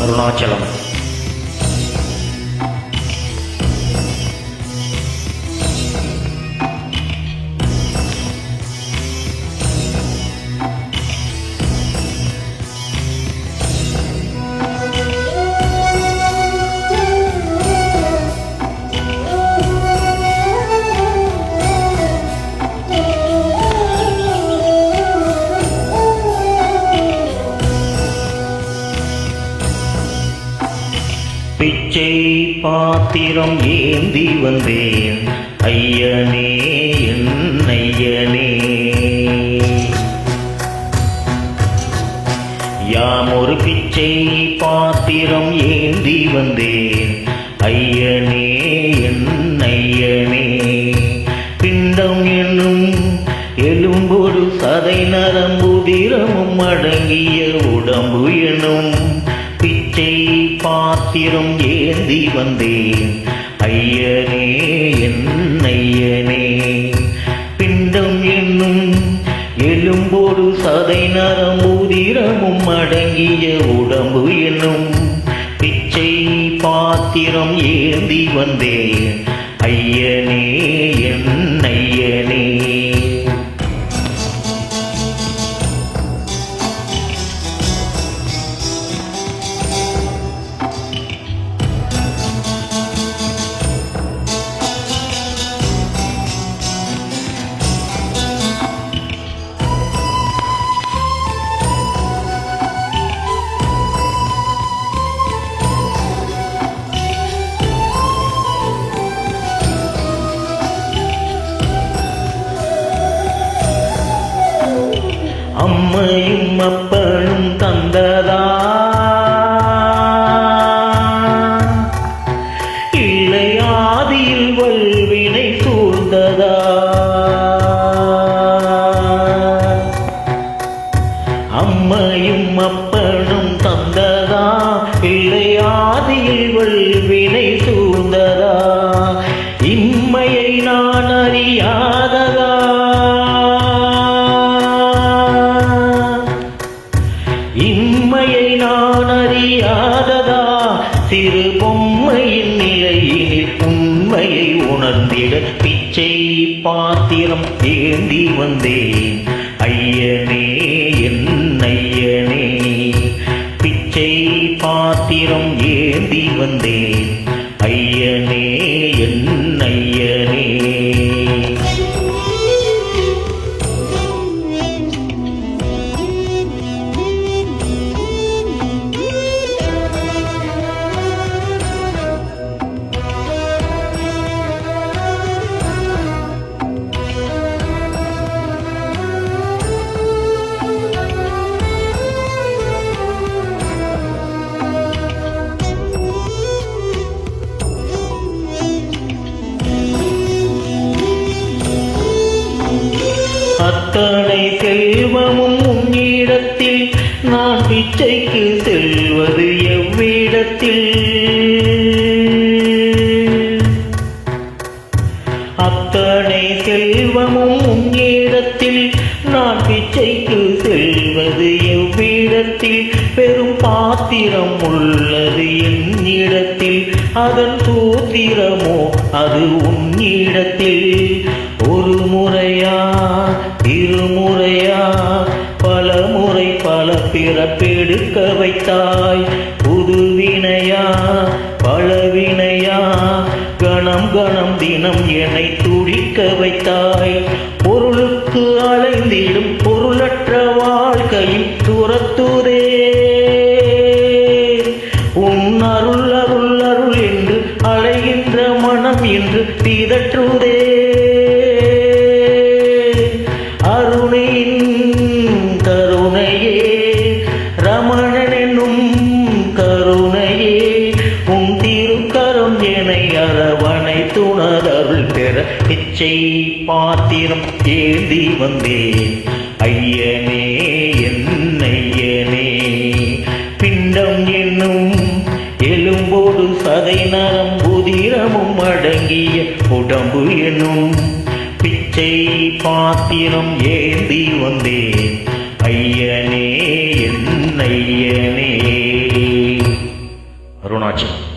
அருணாச்சலம். பிச்சை பாத்திரம் ஏந்தி வந்தேன் ஐயனே என் ஐயனே. யாம் ஒரு பிச்சை பாத்திரம் ஏந்தி வந்தேன் ஐயனே என் ஐயனே. பிண்டம் என்னும் எலும்பொரு சதை நரம்புதிரமும் அடங்கிய உடம்பு எனும் பிச்சை பாத்திரம் ஏந்தி வந்தேன் ஐயனே என் ஐயனே. பிண்டம் என்னும் எலும்போடு சதை நரம்புதிரமும் அடங்கிய உடம்பு என்னும் பிச்சை பாத்திரம் ஏந்தி வந்தேன் ஐயனே என் ஐயனே. அம்மையும் அப்பனும் தந்ததா இல்லை ஆதியில் வல்வினை சூழ்ந்ததா. அம்மையும் அப்பனும் தந்ததா இல்லை ஆதியில் வல்வினை சூழ்ந்ததா. இம்மையை நான் அறியாததா இம்மையை நான் அறியாததா. சிறு பொம்மையின் நிலையினில் உண்மையை உணர்ந்திட பிச்சை பாத்திரம் ஏந்தி வந்தேன் ஐயனே என் ஐயனே. பிச்சை பாத்திரம் ஏந்தி வந்தேன் ஐயனே என் ஐயனே. அத்தனை செல்வமும் உன்னிடத்தில் நான் பிச்சைக்கு செல்வது எவ்விடத்தில். அத்தனை செல்வமும் உன்னிடத்தில் நான் பிச்சைக்கு செல்வது எவ்விடத்தில். பெரும் பாத்திரம் உள்ளது என்னிடத்தில் அதன் சூத்திரமோ அது உன்னிடத்தில். ஒரு முறையா இருமுறையா பல முறை பல பிறப்பெடுக்க வைத்தாய். புதுவினையா பலவினையா கணம் கணம் தினம் என்னை துடிக்க வைத்தாய். பொருளுக்கு அலைந்திடும் பொருளற்ற வாழ்க்கையில் துரத்துதே உன் அருள் அருள் அருள் என்று அலைகின்ற மனம் என்று பிதற்றுதே. அருணின் கருணையே ரமணன் என்னும் கருணையே உன் திருக்கரம் என்னை அரவணை துணரருள் பெற பிச்சை பாத்திரம் ஏந்தி வந்தேன் ஐயனே என் ஐயனே. பிண்டம் என்னும் எலும்போடு சதை நரம்புதிரமும் அடங்கிய உடம்பு என்னும் பிச்சை பாத்திரம் ஏந்தி வந்தேன் ஐயனே என் ஐயனே. அருணாச்சலம்.